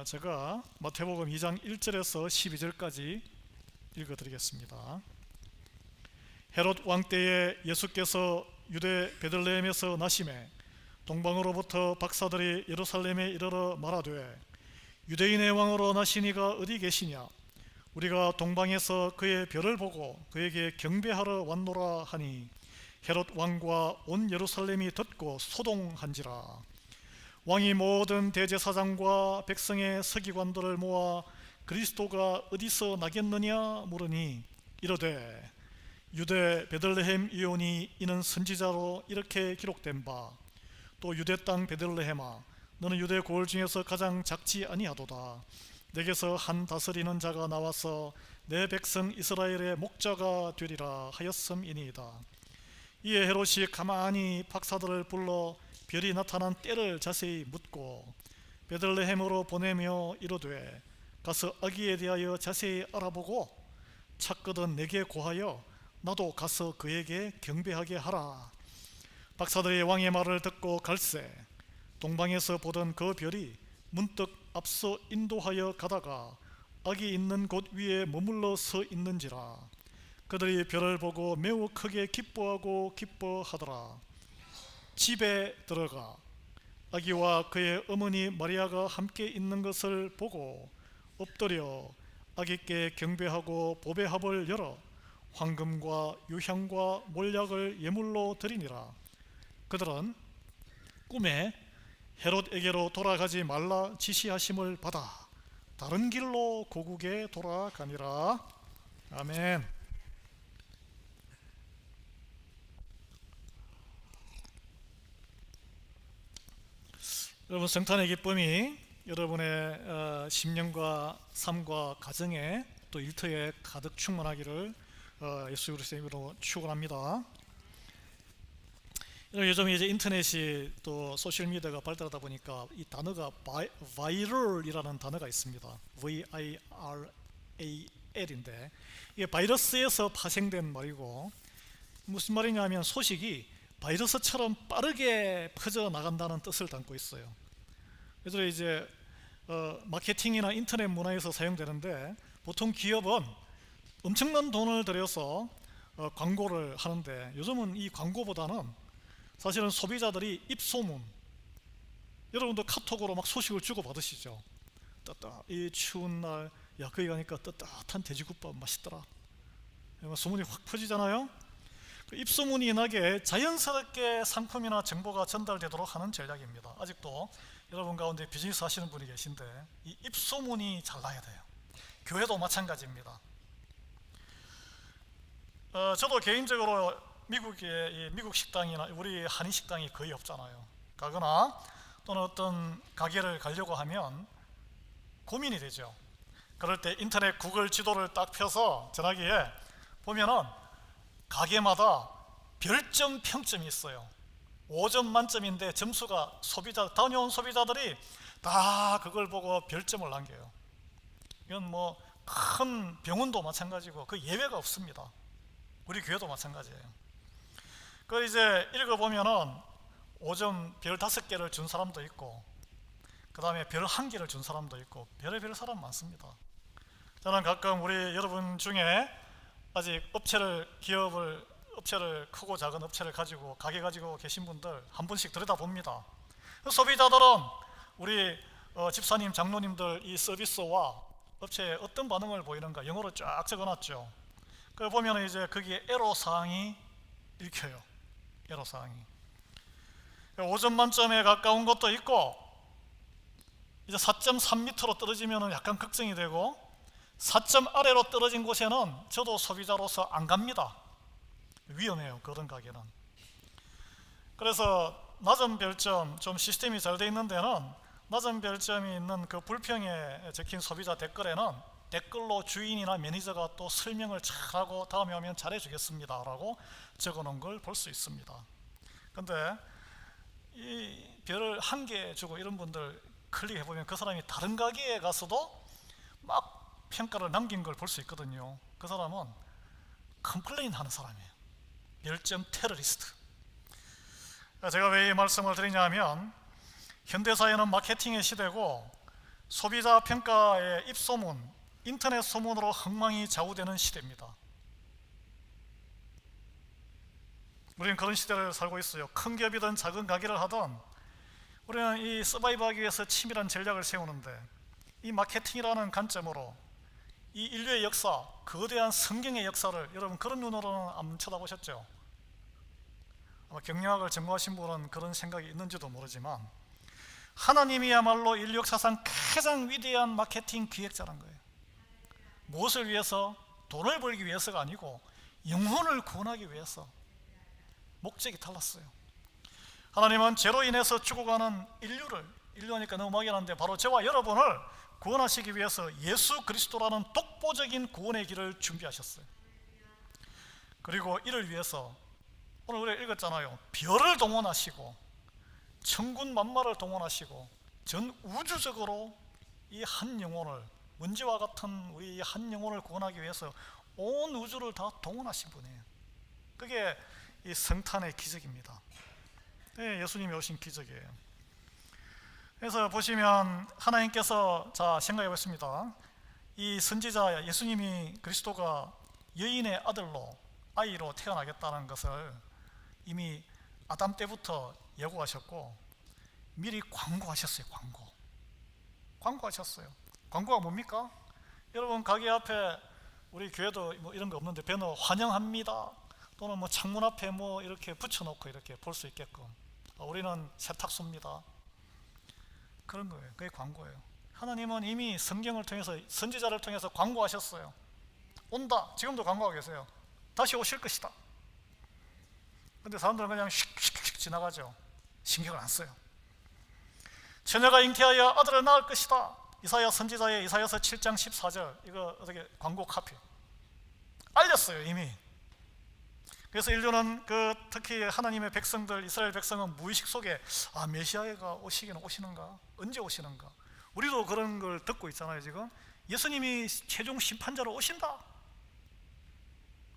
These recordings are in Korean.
제가 마태복음 2장 1절에서 12절까지 읽어드리겠습니다. 헤롯 왕 때에 예수께서 유대 베들레헴에서 나심에 동방으로부터 박사들이 예루살렘에 이르러 말하되 유대인의 왕으로 나시니가 어디 계시냐? 우리가 동방에서 그의 별을 보고 그에게 경배하러 왔노라 하니 헤롯 왕과 온 예루살렘이 듣고 소동한지라. 왕이 모든 대제사장과 백성의 서기관들을 모아 그리스도가 어디서 나겠느냐 물으니 이르되 유대 베들레헴 이오니 이는 선지자로 이렇게 기록된 바 또 유대 땅 베들레헴아 너는 유대 고을 중에서 가장 작지 아니하도다. 내게서 한 다스리는 자가 나와서 내 백성 이스라엘의 목자가 되리라 하였음이니이다. 이에 헤롯이 가만히 박사들을 불러 별이 나타난 때를 자세히 묻고 베들레헴으로 보내며 이르되 가서 아기에 대하여 자세히 알아보고 찾거든 내게 고하여 나도 가서 그에게 경배하게 하라. 박사들이 왕의 말을 듣고 갈새 동방에서 보던 그 별이 문득 앞서 인도하여 가다가 아기 있는 곳 위에 머물러 서 있는지라. 그들이 별을 보고 매우 크게 기뻐하고 기뻐하더라. 집에 들어가 아기와 그의 어머니 마리아가 함께 있는 것을 보고 엎드려 아기께 경배하고 보배합을 열어 황금과 유향과 몰약을 예물로 드리니라. 그들은 꿈에 헤롯에게로 돌아가지 말라 지시하심을 받아 다른 길로 고국에 돌아가니라. 아멘. 여러분, 성탄의 기쁨이 여러분의 심령과 삶과 가정에 또 일터에 가득 충만하기를 예수 그리스도의 이름으로 축원합니다. 요즘 이제 인터넷이 또 소셜 미디어가 발달하다 보니까 이 단어가 바이럴이라는 단어가 있습니다. VIRAL인데 이게 바이러스에서 파생된 말이고 무슨 말이냐면 소식이 바이러스처럼 빠르게 퍼져나간다는 뜻을 담고 있어요. 그래서 이제 마케팅이나 인터넷 문화에서 사용되는데 보통 기업은 엄청난 돈을 들여서 광고를 하는데 요즘은 이 광고보다는 사실은 소비자들이 입소문, 여러분도 카톡으로 막 소식을 주고받으시죠. 이 추운 날 야 거기 가니까 따뜻한 돼지국밥 맛있더라. 소문이 확 퍼지잖아요. 입소문이 나게 자연스럽게 상품이나 정보가 전달되도록 하는 전략입니다. 아직도 여러분 가운데 비즈니스 하시는 분이 계신데 이 입소문이 잘 나야 돼요. 교회도 마찬가지입니다. 저도 개인적으로 미국 식당이나 우리 한인 식당이 거의 없잖아요. 가거나 또는 어떤 가게를 가려고 하면 고민이 되죠. 그럴 때 인터넷 구글 지도를 딱 펴서 전화기에 보면은 가게마다 별점 평점이 있어요. 5점 만점인데 점수가 다녀온 소비자들이 다 그걸 보고 별점을 남겨요. 이건 뭐 큰 병원도 마찬가지고 그 예외가 없습니다. 우리 교회도 마찬가지예요. 그걸 이제 읽어보면은 5점 별 5개를 준 사람도 있고 그 다음에 별 1개를 준 사람도 있고 별의별 사람 많습니다. 저는 가끔 우리 여러분 중에 아직 업체를 크고 작은 업체를 가지고 가게 가지고 계신 분들 한 번씩 들여다봅니다. 소비자들은 우리 집사님 장로님들 이 서비스와 업체에 어떤 반응을 보이는가 영어로 쫙 적어놨죠. 그걸 보면 이제 거기에 애로사항이 읽혀요. 애로사항이 5점 만점에 가까운 것도 있고 이제 4.3 밑으로 떨어지면 약간 걱정이 되고 4점 아래로 떨어진 곳에는 저도 소비자로서 안 갑니다. 위험해요. 그런 가게는. 그래서 낮은 별점, 좀 시스템이 잘 돼 있는 데는 낮은 별점이 있는 그 불평에 적힌 소비자 댓글에는 댓글로 주인이나 매니저가 또 설명을 잘하고 다음에 오면 잘해주겠습니다 라고 적어놓은 걸 볼 수 있습니다. 근데 이 별을 1개 주고 이런 분들 클릭해보면 그 사람이 다른 가게에 가서도 막 평가를 남긴 걸 볼 수 있거든요. 그 사람은 컴플레인 하는 사람이에요. 별점 테러리스트. 제가 왜 이 말씀을 드리냐면 현대사회는 마케팅의 시대고 소비자 평가의 입소문, 인터넷 소문으로 흥망이 좌우되는 시대입니다. 우리는 그런 시대를 살고 있어요. 큰 기업이든 작은 가게를 하든 우리는 이 서바이브하기 위해서 치밀한 전략을 세우는데, 이 마케팅이라는 관점으로 이 인류의 역사, 거대한 성경의 역사를 여러분 그런 눈으로는 안 쳐다보셨죠? 아마 경영학을 전공하신 분은 그런 생각이 있는지도 모르지만, 하나님이야말로 인류 역사상 가장 위대한 마케팅 기획자란 거예요. 무엇을 위해서? 돈을 벌기 위해서가 아니고 영혼을 구원하기 위해서. 목적이 달랐어요. 하나님은 죄로 인해서 죽어가는 인류하니까 너무 막연한데, 바로 저와 여러분을 구원하시기 위해서 예수 그리스도라는 독보적인 구원의 길을 준비하셨어요. 그리고 이를 위해서 오늘 우리가 읽었잖아요. 별을 동원하시고 천군 만마를 동원하시고 전 우주적으로 이 한 영혼을, 먼지와 같은 우리 한 영혼을 구원하기 위해서 온 우주를 다 동원하신 분이에요. 그게 이 성탄의 기적입니다. 네, 예수님이 오신 기적이에요. 그래서 보시면 하나님께서, 자 생각해 보겠습니다. 이 선지자 예수님이 그리스도가 여인의 아이로 태어나겠다는 것을 이미 아담 때부터 예고하셨고 미리 광고하셨어요. 광고하셨어요. 광고가 뭡니까? 여러분 가게 앞에, 우리 교회도 뭐 이런 거 없는데 배너 환영합니다 또는 뭐 창문 앞에 뭐 이렇게 붙여놓고 이렇게 볼 수 있게끔, 우리는 세탁소입니다, 그런 거예요. 그게 광고예요. 하나님은 이미 성경을 통해서, 선지자를 통해서 광고하셨어요. 온다. 지금도 광고하고 계세요. 다시 오실 것이다. 근데 사람들은 그냥 휙휙 지나가죠. 신경을 안 써요. 처녀가 잉태하여 아들을 낳을 것이다. 이사야 선지자의 이사야서 7장 14절, 이거 어떻게 광고 카피 알렸어요 이미. 그래서 인류는 특히 하나님의 백성들, 이스라엘 백성은 무의식 속에 메시아가 오시는가, 언제 오시는가, 우리도 그런 걸 듣고 있잖아요. 지금 예수님이 최종 심판자로 오신다,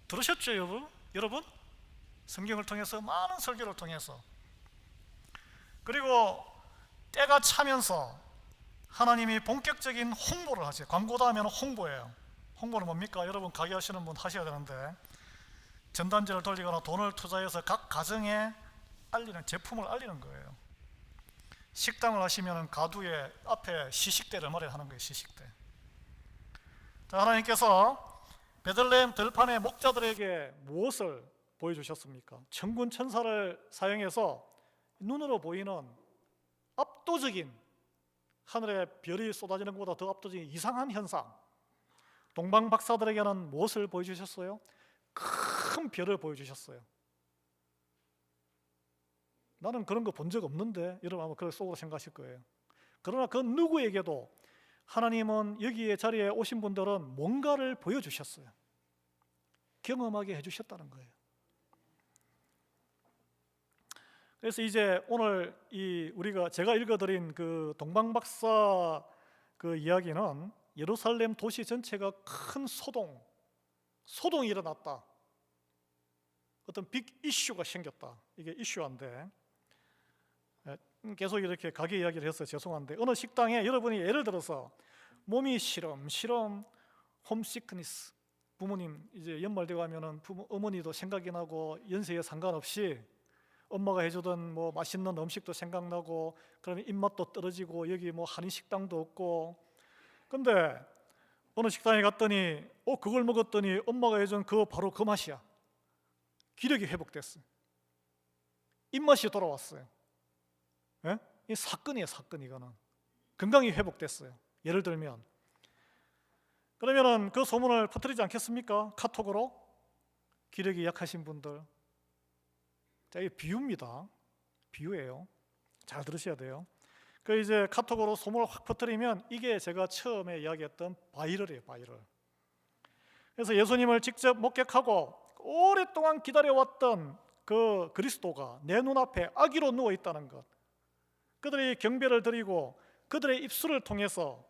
들으셨죠 여러분? 성경을 통해서, 많은 설교를 통해서. 그리고 때가 차면서 하나님이 본격적인 홍보를 하죠. 광고 다음에는 홍보예요. 홍보는 뭡니까? 여러분 가게 하시는 분 하셔야 되는데, 전단지를 돌리거나 돈을 투자해서 각 가정에 알리는, 제품을 알리는 거예요. 식당을 하시면 가두에 앞에 시식대를 마련하는 거예요. 시식대. 자, 하나님께서 베들레헴 들판의 목자들에게 무엇을 보여주셨습니까? 천군 천사를 사용해서 눈으로 보이는 압도적인, 하늘에 별이 쏟아지는 것보다 더 압도적인 이상한 현상. 동방 박사들에게는 무엇을 보여주셨어요? 큰 별을 보여주셨어요. 나는 그런 거 본 적 없는데, 여러분 아마 그걸 속으로 생각하실 거예요. 그러나 그 누구에게도 하나님은 여기에 자리에 오신 분들은 뭔가를 보여주셨어요. 경험하게 해주셨다는 거예요. 그래서 이제 오늘 제가 읽어드린 그 동방박사 그 이야기는 예루살렘 도시 전체가 큰 소동이 일어났다, 어떤 빅 이슈가 생겼다, 이게 이슈인데, 계속 이렇게 가게 이야기를 해서 죄송한데, 어느 식당에 여러분이 예를 들어서 몸이 시름시름, 홈시크니스, 부모님 이제 연말 되고 하면은 어머니도 생각이 나고 연세에 상관없이 엄마가 해주던 뭐 맛있는 음식도 생각나고, 그러면 입맛도 떨어지고, 여기 뭐 한인식당도 없고. 근데 어느 식당에 갔더니 그걸 먹었더니 엄마가 해준 바로 그 맛이야. 기력이 회복됐어요. 입맛이 돌아왔어요. 예? 이 사건이에요. 사건. 이거는 건강이 회복됐어요. 예를 들면, 그러면은 그 소문을 퍼뜨리지 않겠습니까? 카톡으로. 기력이 약하신 분들. 자, 이게 비유입니다. 비유예요. 잘 들으셔야 돼요. 이제 카톡으로 소문을 확 퍼뜨리면 이게 제가 처음에 이야기했던 바이럴이에요. 바이럴. 그래서 예수님을 직접 목격하고 오랫동안 기다려왔던 그 그리스도가 내 눈앞에 아기로 누워 있다는 것, 그들이 경배를 드리고 그들의 입술을 통해서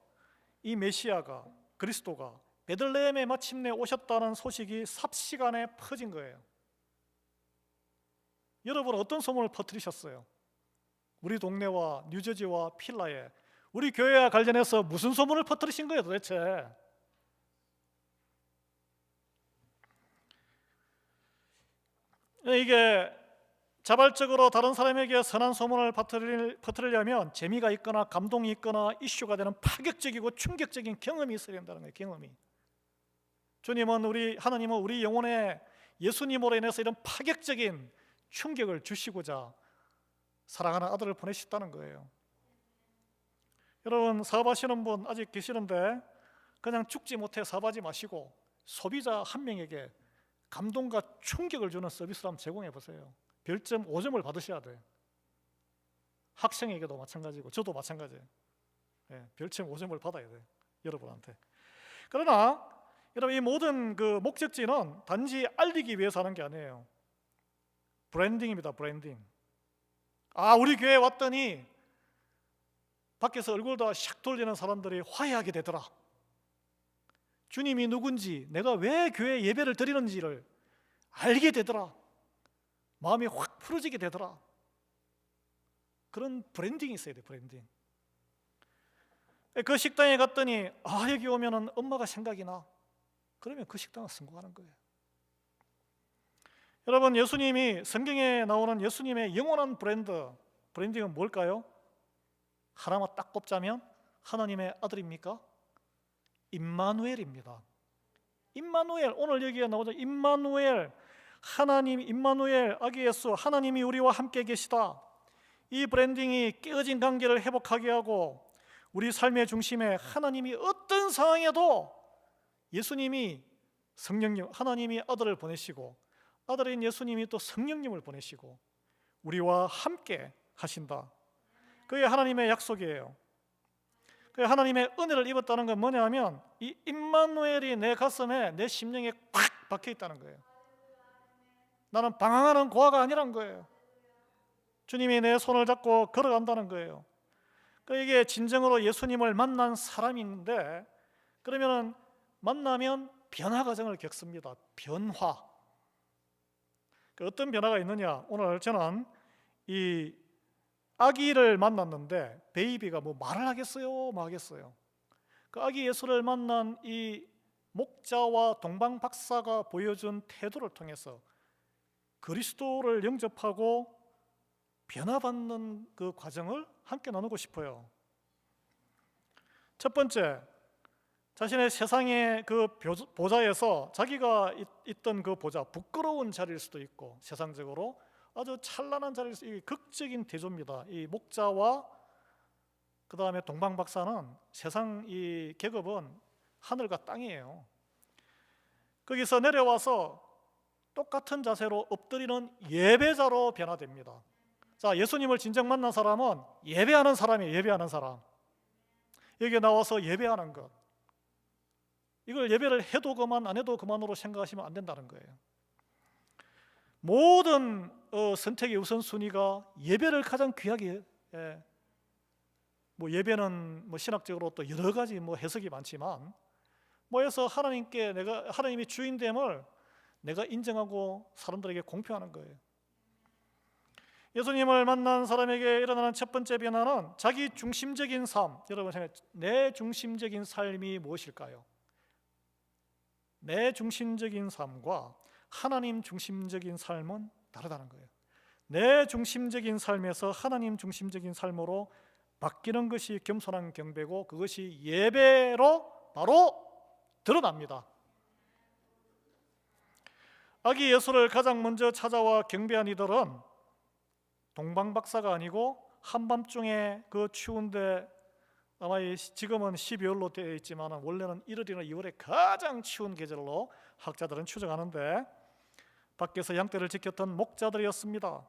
이 메시아가, 그리스도가 베들레헴에 마침내 오셨다는 소식이 삽시간에 퍼진 거예요. 여러분 어떤 소문을 퍼뜨리셨어요? 우리 동네와 뉴저지와 필라에 우리 교회와 관련해서 무슨 소문을 퍼뜨리신 거예요 도대체? 이게 자발적으로 다른 사람에게 선한 소문을 퍼뜨리려면 재미가 있거나 감동이 있거나 이슈가 되는 파격적이고 충격적인 경험이 있어야 된다는 거예요. 경험이. 하나님은 우리 영혼에 예수님으로 인해서 이런 파격적인 충격을 주시고자 사랑하는 아들을 보내셨다는 거예요. 여러분, 사업하시는 분 아직 계시는데 그냥 죽지 못해 사업하지 마시고 소비자 한 명에게 감동과 충격을 주는 서비스를 한번 제공해 보세요. 별점 5점을 받으셔야 돼요. 학생에게도 마찬가지고 저도 마찬가지예요. 별점 5점을 받아야 돼요, 여러분한테. 그러나 여러분, 이 모든 그 목적지는 단지 알리기 위해서 하는 게 아니에요. 브랜딩입니다. 브랜딩. 우리 교회에 왔더니 밖에서 얼굴 다 샥 돌리는 사람들이 화해하게 되더라. 주님이 누군지, 내가 왜 교회에 예배를 드리는지를 알게 되더라. 마음이 확 풀어지게 되더라. 그런 브랜딩이 있어야 돼. 브랜딩. 그 식당에 갔더니 여기 오면은 엄마가 생각이 나. 그러면 그 식당은 성공하는 거예요. 여러분, 예수님이 성경에 나오는 예수님의 영원한 브랜딩은 뭘까요? 하나만 딱 꼽자면 하나님의 아들입니까? 임마누엘입니다. 임마누엘, 오늘 여기에 나오죠. 임마누엘, 하나님, 임마누엘, 아기 예수, 하나님이 우리와 함께 계시다. 이 브랜딩이 깨어진 관계를 회복하게 하고 우리 삶의 중심에 하나님이 어떤 상황에도 예수님이 성령님, 하나님이 아들을 보내시고 아들인 예수님이 또 성령님을 보내시고 우리와 함께 하신다. 그게 하나님의 약속이에요. 하나님의 은혜를 입었다는 건 뭐냐면 이 임마누엘이 내 가슴에, 내 심령에 꽉 박혀 있다는 거예요. 나는 방황하는 고아가 아니란 거예요. 주님이 내 손을 잡고 걸어간다는 거예요. 이게 진정으로 예수님을 만난 사람인데, 그러면 만나면 변화 과정을 겪습니다. 변화. 어떤 변화가 있느냐? 오늘 저는 이 아기를 만났는데 베이비가 뭐 말을 하겠어요? 뭐 하겠어요? 그 아기 예수를 만난 이 목자와 동방 박사가 보여준 태도를 통해서 그리스도를 영접하고 변화받는 그 과정을 함께 나누고 싶어요. 첫 번째, 자신의 세상의 그 보좌에서 자기가 있던 그 보좌, 부끄러운 자리일 수도 있고 세상적으로 아주 찬란한 자리일 수 있고 극적인 대조입니다. 이 목자와 그 다음에 동방 박사는 세상 이 계급은 하늘과 땅이에요. 거기서 내려와서 똑같은 자세로 엎드리는 예배자로 변화됩니다. 자, 예수님을 진정 만난 사람은 예배하는 사람이에요. 예배하는 사람. 여기 나와서 예배하는 것. 이걸 예배를 해도 그만 안 해도 그만으로 생각하시면 안 된다는 거예요. 모든 선택의 우선순위가 예배를 가장 귀하게 뭐 예배는 뭐 신학적으로 또 여러 가지 뭐 해석이 많지만 해서 하나님이 주인됨을 내가 인정하고 사람들에게 공표하는 거예요. 예수님을 만난 사람에게 일어나는 첫 번째 변화는 자기 중심적인 삶. 여러분 생각해, 내 중심적인 삶이 무엇일까요? 내 중심적인 삶과 하나님 중심적인 삶은 다르다는 거예요. 내 중심적인 삶에서 하나님 중심적인 삶으로 바뀌는 것이 겸손한 경배고 그것이 예배로 바로 드러납니다. 아기 예수를 가장 먼저 찾아와 경배한 이들은 동방 박사가 아니고 한밤중에 그 추운데 아마 지금은 12월로 되어 있지만 원래는 1월이나 2월에 가장 추운 계절로 학자들은 추정하는데 밖에서 양떼를 지켰던 목자들이었습니다.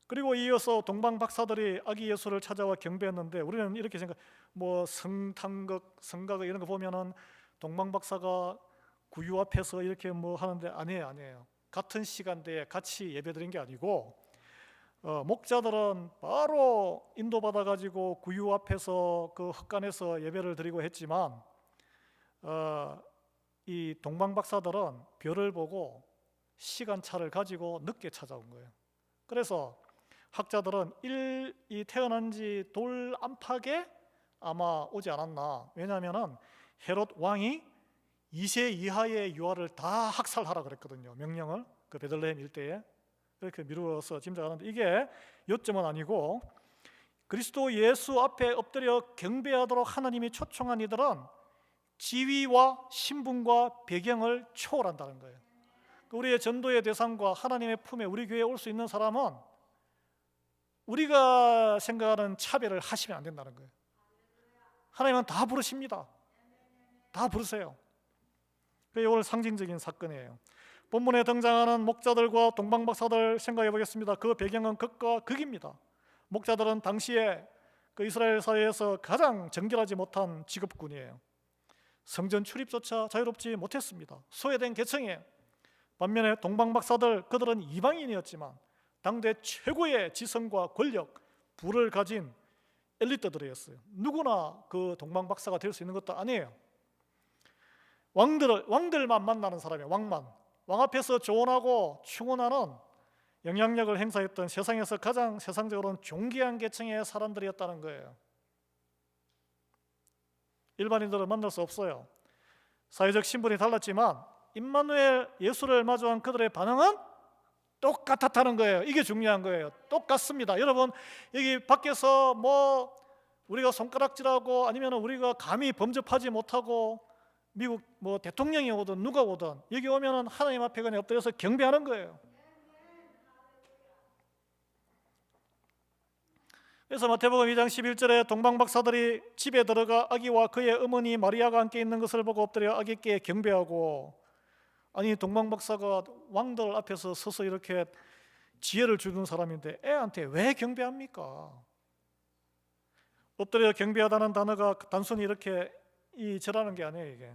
그리고 이어서 동방 박사들이 아기 예수를 찾아와 경배했는데 우리는 이렇게 생각, 뭐 성각을 이런 거 보면은 동방 박사가 구유 앞에서 이렇게 뭐 하는데 아니에요. 같은 시간대에 같이 예배드린 게 아니고 목자들은 바로 인도받아 가지고 구유 앞에서 그 헛간에서 예배를 드리고 했지만 이 동방 박사들은 별을 보고 시간차를 가지고 늦게 찾아온 거예요. 그래서 학자들은 이 태어난 지 돌 안팎에 아마 오지 않았나. 왜냐하면 헤롯 왕이 2세 이하의 유아를 다 학살하라 그랬거든요. 명령을 그 베들레헴 일대에 그렇게 미루어서 짐작하는데, 이게 요점은 아니고 그리스도 예수 앞에 엎드려 경배하도록 하나님이 초청한 이들은 지위와 신분과 배경을 초월한다는 거예요. 우리의 전도의 대상과 하나님의 품에 우리 교회에 올 수 있는 사람은 우리가 생각하는 차별을 하시면 안 된다는 거예요. 하나님은 다 부르십니다. 다 부르세요. 그게 오늘 상징적인 사건이에요. 본문에 등장하는 목자들과 동방박사들 생각해 보겠습니다. 그 배경은 극과 극입니다. 목자들은 당시에 그 이스라엘 사회에서 가장 정결하지 못한 직업군이에요. 성전 출입조차 자유롭지 못했습니다. 소외된 계층이에요. 반면에 동방박사들, 그들은 이방인이었지만 당대 최고의 지성과 권력, 부를 가진 엘리트들이었어요. 누구나 그 동방박사가 될 수 있는 것도 아니에요. 왕들만 만나는 사람이에요. 왕 앞에서 조언하고 충원하는 영향력을 행사했던 세상에서 가장 세상적으로는 존귀한 계층의 사람들이었다는 거예요. 일반인들은 만날 수 없어요. 사회적 신분이 달랐지만 임마누엘 예수를 마주한 그들의 반응은 똑같았다는 거예요. 이게 중요한 거예요. 똑같습니다. 여러분, 여기 밖에서 뭐 우리가 손가락질하고 아니면 우리가 감히 범접하지 못하고 미국 뭐 대통령이 오든 누가 오든 여기 오면은 하나님 앞에 그냥 엎드려서 경배하는 거예요. 그래서 마태복음 2장 11절에 동방박사들이 집에 들어가 아기와 그의 어머니 마리아가 함께 있는 것을 보고 엎드려 아기께 경배하고, 아니 동방박사가 왕들 앞에서 서서 이렇게 지혜를 주는 사람인데 애한테 왜 경배합니까? 엎드려 경배하다는 단어가 단순히 이렇게 절하는 게 아니에요. 이게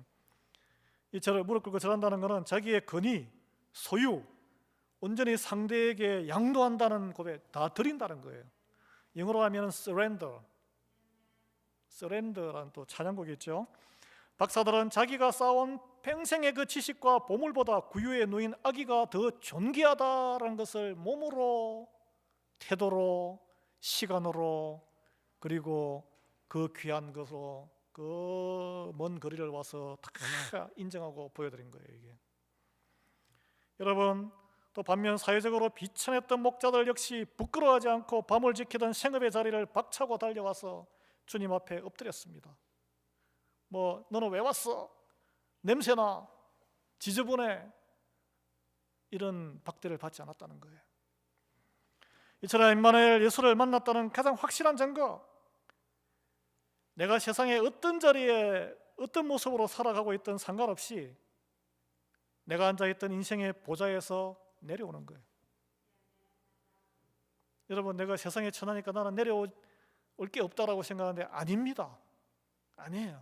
이 절을 무릎 꿇고 절한다는 것은 자기의 권위, 소유, 온전히 상대에게 양도한다는 고백, 다 드린다는 거예요. 영어로 하면 surrender라는 또 찬양곡이 있죠. 박사들은 자기가 쌓아온 평생의 그 지식과 보물보다 구유에 누인 아기가 더 존귀하다는 것을 몸으로, 태도로, 시간으로, 그리고 그 귀한 것으로 그 먼 거리를 와서 다 인정하고 보여드린 거예요. 이게 여러분, 또 반면 사회적으로 비천했던 목자들 역시 부끄러워하지 않고 밤을 지키던 생업의 자리를 박차고 달려와서 주님 앞에 엎드렸습니다. 뭐 너는 왜 왔어? 냄새나, 지저분해, 이런 박대를 받지 않았다는 거예요. 이처럼 임마누엘 예수를 만났다는 가장 확실한 증거, 내가 세상의 어떤 자리에 어떤 모습으로 살아가고 있든 상관없이 내가 앉아있던 인생의 보좌에서 내려오는 거예요. 여러분, 내가 세상에 천하니까 나는 내려올 게 없다라고 생각하는데 아닙니다. 아니에요.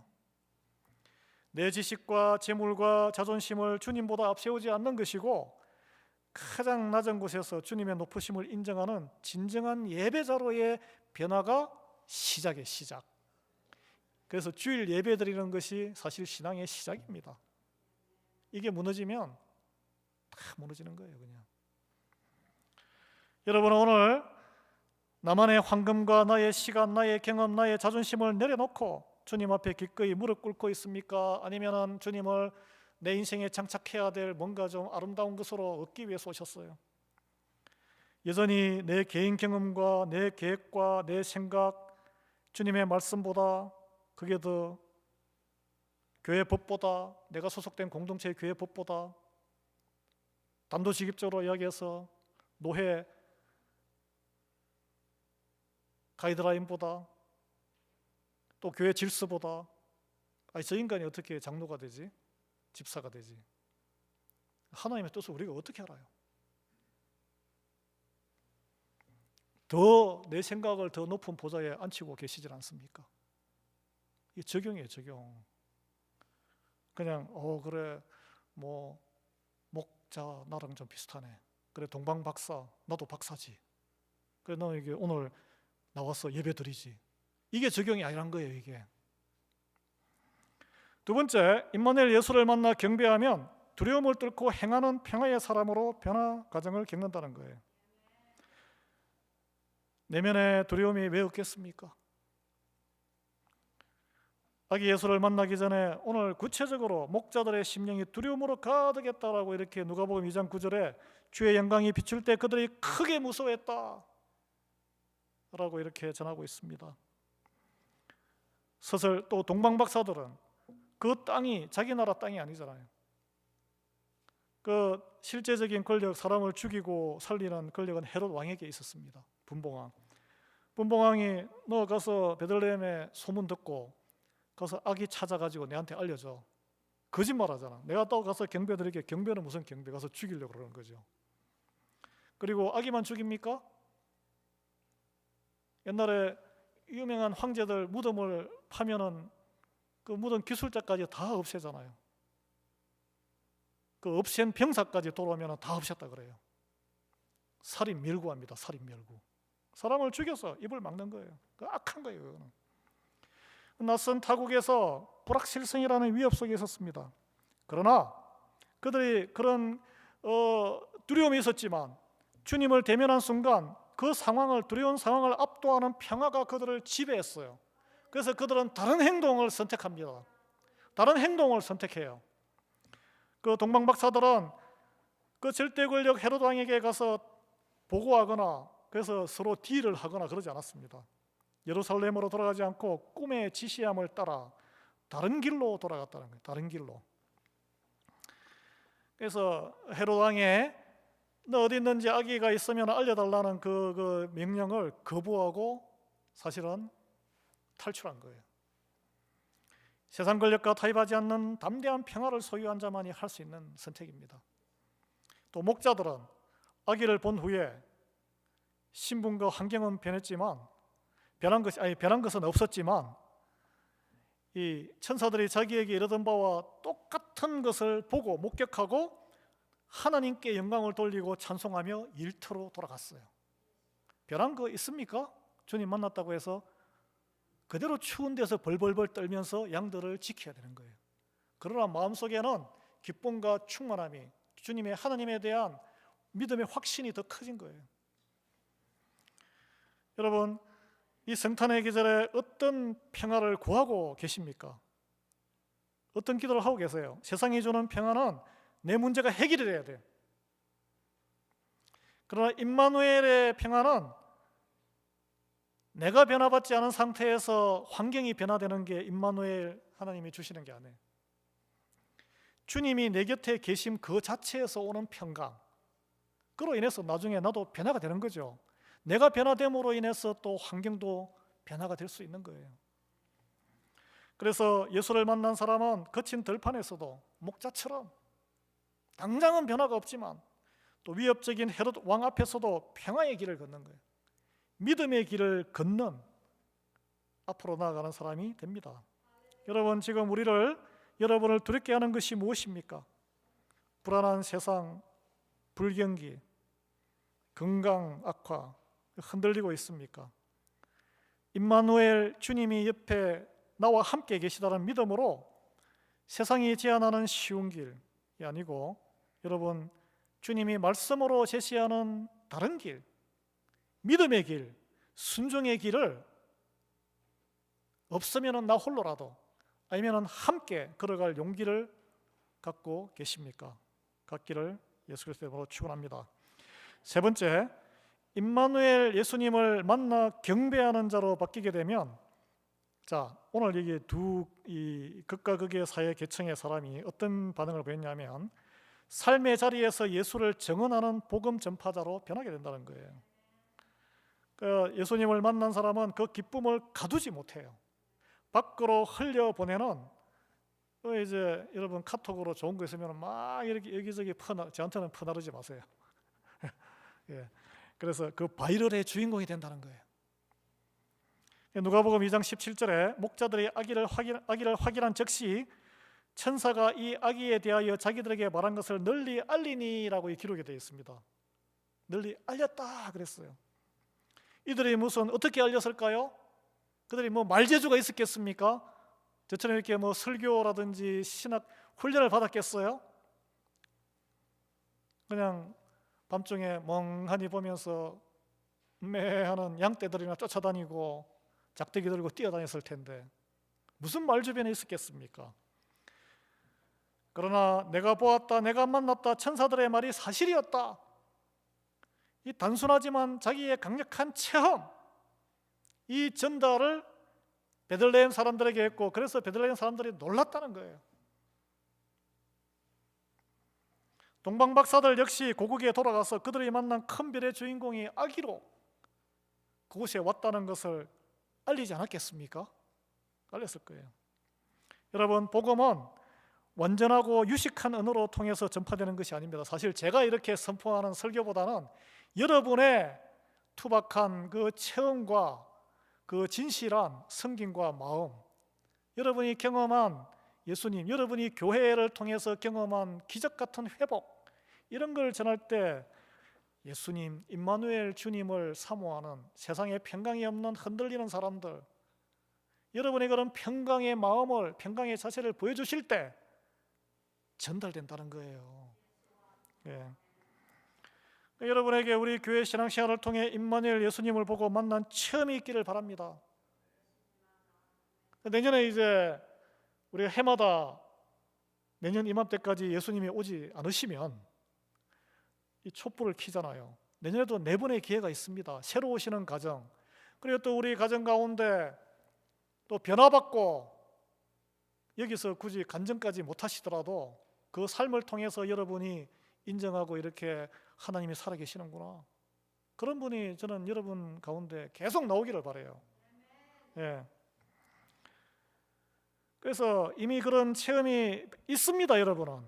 내 지식과 재물과 자존심을 주님보다 앞세우지 않는 것이고, 가장 낮은 곳에서 주님의 높으심을 인정하는 진정한 예배자로의 변화가 시작의 시작. 그래서 주일 예배 드리는 것이 사실 신앙의 시작입니다. 이게 무너지면 다 무너지는 거예요. 그냥 여러분, 오늘 나만의 황금과 나의 시간, 나의 경험, 나의 자존심을 내려놓고 주님 앞에 기꺼이 무릎 꿇고 있습니까? 아니면 주님을 내 인생에 장착해야 될 뭔가 좀 아름다운 것으로 얻기 위해서 오셨어요? 여전히 내 개인 경험과 내 계획과 내 생각, 주님의 말씀보다, 그게 더 교회 법보다, 내가 소속된 공동체의 교회 법보다, 단도직입적으로 이야기해서 노회 가이드라인보다, 또 교회 질서보다, 아니 저 인간이 어떻게 장로가 되지? 집사가 되지? 하나님의 뜻을 우리가 어떻게 알아요? 더 내 생각을 더 높은 보좌에 앉히고 계시질 않습니까? 이게 적용이에요, 적용. 그냥 그래 뭐 목자 나랑 좀 비슷하네. 그래 동방 박사 나도 박사지. 그래 너 이게 오늘 나와서 예배드리지. 이게 적용이 아니란 거예요. 이게 두 번째, 임마누엘 예수를 만나 경배하면 두려움을 뚫고 행하는 평화의 사람으로 변화 과정을 겪는다는 거예요. 내면의 두려움이 왜 없겠습니까? 아기 예수를 만나기 전에 오늘 구체적으로 목자들의 심령이 두려움으로 가득했다라고 이렇게 누가복음 2장 9절에 주의 영광이 비출 때 그들이 크게 무서워했다 라고 이렇게 전하고 있습니다. 서슬 또 동방박사들은 그 땅이 자기 나라 땅이 아니잖아요. 그 실제적인 권력, 사람을 죽이고 살리는 권력은 헤롯 왕에게 있었습니다. 분봉왕이 너 가서 베들레헴에 소문 듣고 가서 아기 찾아가지고 내한테 알려줘. 거짓말하잖아. 내가 또 가서 경배 드릴게. 경배는 무슨 경배? 가서 죽이려고 그러는 거죠. 그리고 아기만 죽입니까? 옛날에 유명한 황제들 무덤을 파면은 그 무덤 기술자까지 다 없애잖아요. 그 없앤 병사까지 돌아오면 다 없앴다 그래요. 살인 멸구합니다. 살인 멸구. 사람을 죽여서 입을 막는 거예요. 그 악한 거예요. 그거는. 낯선 타국에서 불확실성이라는 위협 속에 있었습니다. 그러나 그들이 그런 두려움이 있었지만 주님을 대면한 순간 그 상황을, 두려운 상황을 압도하는 평화가 그들을 지배했어요. 그래서 그들은 다른 행동을 선택합니다. 다른 행동을 선택해요. 그 동방박사들은 그 절대 권력 헤롯 왕에게 가서 보고하거나 그래서 서로 딜을 하거나 그러지 않았습니다. 예루살렘으로 돌아가지 않고 꿈의 지시함을 따라 다른 길로 돌아갔다는 거예요. 다른 길로. 그래서 헤롯 왕이 너 어디 있는지 아기가 있으면 알려달라는 그 명령을 거부하고 사실은 탈출한 거예요. 세상 권력과 타협하지 않는 담대한 평화를 소유한 자만이 할 수 있는 선택입니다. 또 목자들은 아기를 본 후에 신분과 환경은 변했지만 변한 것은 없었지만 이 천사들이 자기에게 이르던 바와 똑같은 것을 보고 목격하고 하나님께 영광을 돌리고 찬송하며 일터로 돌아갔어요. 변한 거 있습니까? 주님 만났다고 해서 그대로 추운 데서 벌벌벌 떨면서 양들을 지켜야 되는 거예요. 그러나 마음속에는 기쁨과 충만함이, 주님의 하나님에 대한 믿음의 확신이 더 커진 거예요. 여러분, 이 성탄의 계절에 어떤 평화를 구하고 계십니까? 어떤 기도를 하고 계세요? 세상이 주는 평화는 내 문제가 해결이 돼야 돼. 그러나 임마누엘의 평화는 내가 변화받지 않은 상태에서 환경이 변화되는 게 임마누엘 하나님이 주시는 게 아니에요. 주님이 내 곁에 계심 그 자체에서 오는 평강, 그로 인해서 나중에 나도 변화가 되는 거죠. 내가 변화됨으로 인해서 또 환경도 변화가 될 수 있는 거예요. 그래서 예수를 만난 사람은 거친 들판에서도 목자처럼 당장은 변화가 없지만 또 위협적인 헤롯 왕 앞에서도 평화의 길을 걷는 거예요. 믿음의 길을 걷는 앞으로 나아가는 사람이 됩니다. 여러분, 지금 여러분을 두렵게 하는 것이 무엇입니까? 불안한 세상, 불경기, 건강 악화, 흔들리고 있습니까? 임마누엘 주님이 옆에 나와 함께 계시다는 믿음으로 세상이 제안하는 쉬운 길이 아니고 여러분, 주님이 말씀으로 제시하는 다른 길, 믿음의 길, 순종의 길을 없으면 나 홀로라도 아니면 함께 걸어갈 용기를 갖고 계십니까? 갖기를 예수 그리스도의 이름으로 축원합니다. 세 번째, 임마누엘 예수님을 만나 경배하는 자로 바뀌게 되면, 자, 오늘 이게 이 극과 극의 사회 계층의 사람이 어떤 반응을 보였냐면 삶의 자리에서 예수를 증언하는 복음 전파자로 변하게 된다는 거예요. 그 예수님을 만난 사람은 그 기쁨을 가두지 못해요. 밖으로 흘려보내는, 이제 여러분 카톡으로 좋은 거 있으면 막 이렇게 여기저기 저한테는 퍼나르지 마세요. 예. 그래서 그 바이럴의 주인공이 된다는 거예요. 누가복음 2장 17절에 목자들이 아기를 확인한 즉시 천사가 이 아기에 대하여 자기들에게 말한 것을 널리 알리니라고 기록이 되어 있습니다. 널리 알렸다 그랬어요. 이들이 어떻게 알렸을까요? 그들이 말재주가 있었겠습니까? 저처럼 이렇게 설교라든지 신학 훈련을 받았겠어요? 그냥 밤중에 멍하니 보면서 매하는 양떼들이나 쫓아다니고 작대기 들고 뛰어다녔을 텐데 무슨 말 주변에 있었겠습니까? 그러나 내가 보았다, 내가 만났다, 천사들의 말이 사실이었다. 이 단순하지만 자기의 강력한 체험, 이 전달을 베들레헴 사람들에게 했고, 그래서 베들레헴 사람들이 놀랐다는 거예요. 동방박사들 역시 고국에 돌아가서 그들이 만난 큰 별의 주인공이 아기로 그곳에 왔다는 것을 알리지 않았겠습니까? 알렸을 거예요. 여러분, 복음은 완전하고 유식한 언어로 통해서 전파되는 것이 아닙니다. 사실 제가 이렇게 선포하는 설교보다는 여러분의 투박한 그 체험과 그 진실한 성김과 마음, 여러분이 경험한 예수님, 여러분이 교회를 통해서 경험한 기적 같은 회복, 이런 걸 전할 때 예수님, 임마누엘 주님을 사모하는 세상에 평강이 없는 흔들리는 사람들, 여러분의 그런 평강의 마음을, 평강의 자세를 보여주실 때 전달된다는 거예요. 예. 여러분에게 우리 교회 신앙생활을 통해 임마누엘 예수님을 보고 만난 체험이 있기를 바랍니다. 내년에 이제 우리가 해마다 내년 이맘때까지 예수님이 오지 않으시면 이 촛불을 켜잖아요. 내년에도 4번의 기회가 있습니다. 새로 오시는 가정, 그리고 또 우리 가정 가운데 또 변화받고 여기서 굳이 간증까지 못하시더라도 그 삶을 통해서 여러분이 인정하고 이렇게 하나님이 살아계시는구나, 그런 분이 저는 여러분 가운데 계속 나오기를 바라요. 예. 그래서 이미 그런 체험이 있습니다. 여러분은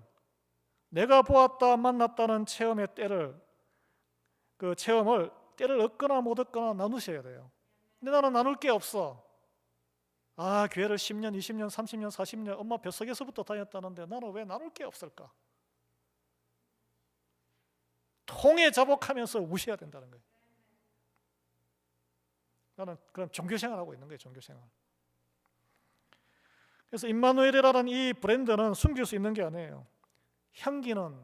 내가 보았다 만났다는 체험의 때를, 그 체험을 때를 얻거나 못 얻거나 나누셔야 돼요. 근데 나는 나눌 게 없어. 아, 교회를 10년, 20년, 30년, 40년 엄마 뱃속에서부터 다녔다는데 나는 왜 나눌 게 없을까? 통에 자복하면서 우셔야 된다는 거예요. 나는 그럼 종교생활하고 있는 거예요. 종교생활. 그래서 임마누엘이라는 이 브랜드는 숨길 수 있는 게 아니에요. 향기는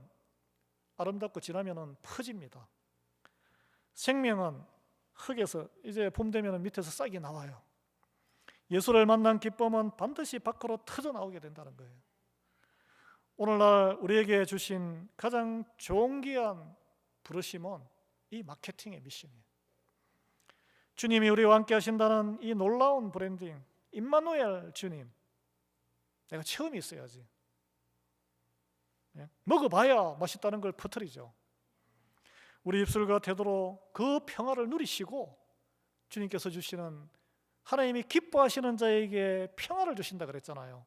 아름답고 지나면 퍼집니다. 생명은 흙에서 이제 봄 되면 밑에서 싹이 나와요. 예수를 만난 기쁨은 반드시 밖으로 터져 나오게 된다는 거예요. 오늘날 우리에게 주신 가장 존귀한 부르심은 이 마케팅의 미션이에요. 주님이 우리와 함께 하신다는 이 놀라운 브랜딩, 임마누엘 주님, 내가 체험이 있어야지. 먹어봐야 맛있다는 걸 퍼뜨리죠. 우리 입술과 태도로 그 평화를 누리시고 주님께서 주시는, 하나님이 기뻐하시는 자에게 평화를 주신다 그랬잖아요.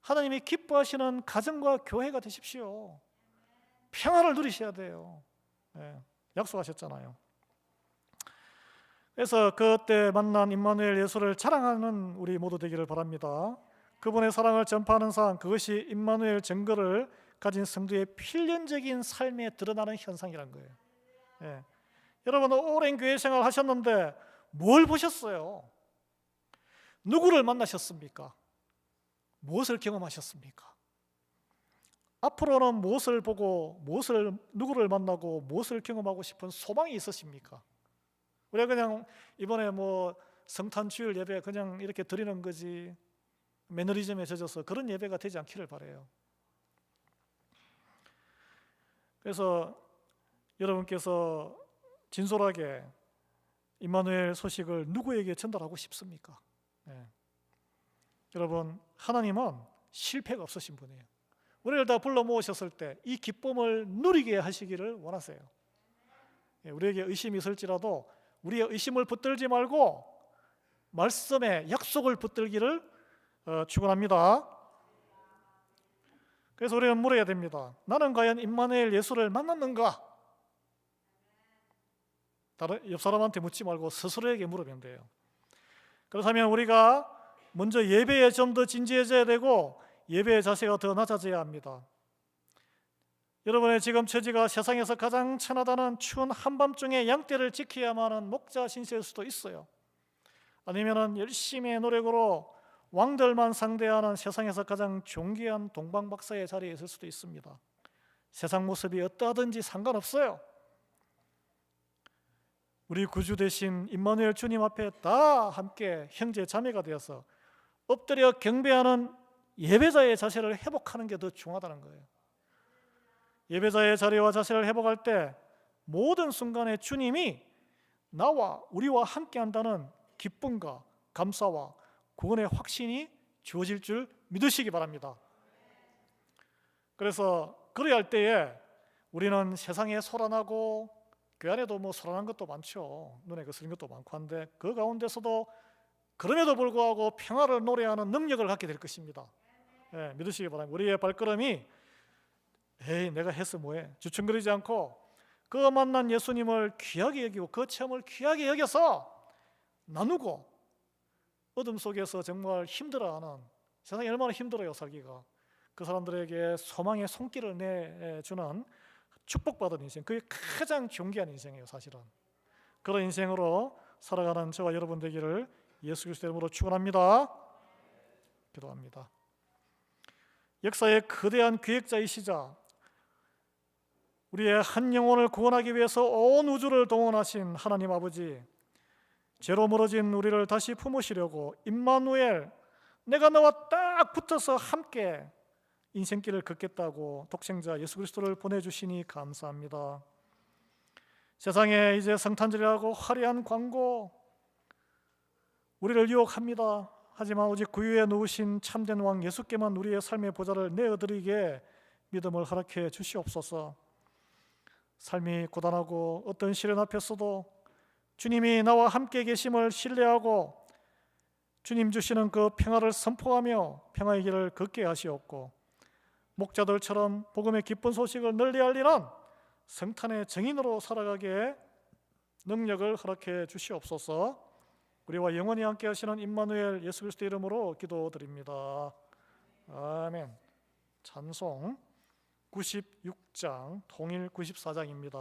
하나님이 기뻐하시는 가정과 교회가 되십시오. 평화를 누리셔야 돼요. 약속하셨잖아요. 그래서 그때 만난 임마누엘 예수를 자랑하는 우리 모두 되기를 바랍니다. 그분의 사랑을 전파하는 삶, 그것이 임마누엘 증거를 가진 성도의 필연적인 삶에 드러나는 현상이란 거예요. 여러분, 오랜 교회 생활 하셨는데 뭘 보셨어요? 누구를 만나셨습니까? 무엇을 경험하셨습니까? 앞으로는 무엇을 보고, 누구를 만나고 무엇을 경험하고 싶은 소망이 있으십니까? 우리가 그냥 이번에 성탄 주일 예배 그냥 이렇게 드리는 거지, 매너리즘에 젖어서 그런 예배가 되지 않기를 바라요. 그래서 여러분께서 진솔하게 임마누엘 소식을 누구에게 전달하고 싶습니까? 여러분, 하나님은 실패가 없으신 분이에요. 우리를 다 불러 모으셨을 때 이 기쁨을 누리게 하시기를 원하세요. 우리에게 의심이 있을지라도 우리의 의심을 붙들지 말고 말씀의 약속을 붙들기를 축원합니다. 그래서 우리는 물어야 됩니다. 나는 과연 임마누엘 예수를 만났는가? 다른 옆 사람한테 묻지 말고 스스로에게 물으면 돼요. 그렇다면 우리가 먼저 예배에 좀 더 진지해져야 되고 예배의 자세가 더 낮아져야 합니다. 여러분의 지금 처지가 세상에서 가장 천하다는 추운 한밤중에 양떼를 지켜야만 하는 목자 신세일 수도 있어요. 아니면 열심히 노력으로 왕들만 상대하는 세상에서 가장 존귀한 동방박사의 자리에 있을 수도 있습니다. 세상 모습이 어떠하든지 상관없어요. 우리 구주 되신 임마누엘 주님 앞에 다 함께 형제 자매가 되어서 엎드려 경배하는 예배자의 자세를 회복하는 게 더 중요하다는 거예요. 예배자의 자리와 자세를 회복할 때 모든 순간에 주님이 나와 우리와 함께 한다는 기쁨과 감사와 구원의 확신이 주어질 줄 믿으시기 바랍니다. 그래서 그래야 할 때에 우리는 세상에 소란하고 그 안에도 뭐 소란한 것도 많죠. 눈에 거스린 것도 많고 한데 그 가운데서도 그럼에도 불구하고 평화를 노래하는 능력을 갖게 될 것입니다. 예, 믿으시기 바랍니다. 우리의 발걸음이 에이 내가 해서 뭐해 주춤거리지 않고 그 만난 예수님을 귀하게 여기고 그 체험을 귀하게 여겨서 나누고 어둠 속에서 정말 힘들어하는 세상이 얼마나 힘들어요 살기가 그 사람들에게 소망의 손길을 내주는 축복받은 인생 그게 가장 존귀한 인생이에요 사실은. 그런 인생으로 살아가는 저와 여러분 되기를 예수 그리스도의 이름으로 축원합니다. 기도합니다. 역사의 거대한 기획자이시자 우리의 한 영혼을 구원하기 위해서 온 우주를 동원하신 하나님 아버지 죄로 멀어진 우리를 다시 품으시려고 임마누엘 내가 너와 딱 붙어서 함께 인생길을 걷겠다고 독생자 예수 그리스도를 보내주시니 감사합니다. 세상에 이제 성탄절이라고 화려한 광고 우리를 유혹합니다. 하지만 오직 구유에 누우신 참된 왕 예수께만 우리의 삶의 보좌를 내어드리게 믿음을 허락해 주시옵소서. 삶이 고단하고 어떤 시련 앞에서도 주님이 나와 함께 계심을 신뢰하고 주님 주시는 그 평화를 선포하며 평화의 길을 걷게 하시옵고 목자들처럼 복음의 기쁜 소식을 널리 알리는 성탄의 증인으로 살아가게 능력을 허락해 주시옵소서. 우리와 영원히 함께 하시는 임마누엘 예수 그리스도 이름으로 기도드립니다. 아멘. 찬송 96장 통일 94장입니다.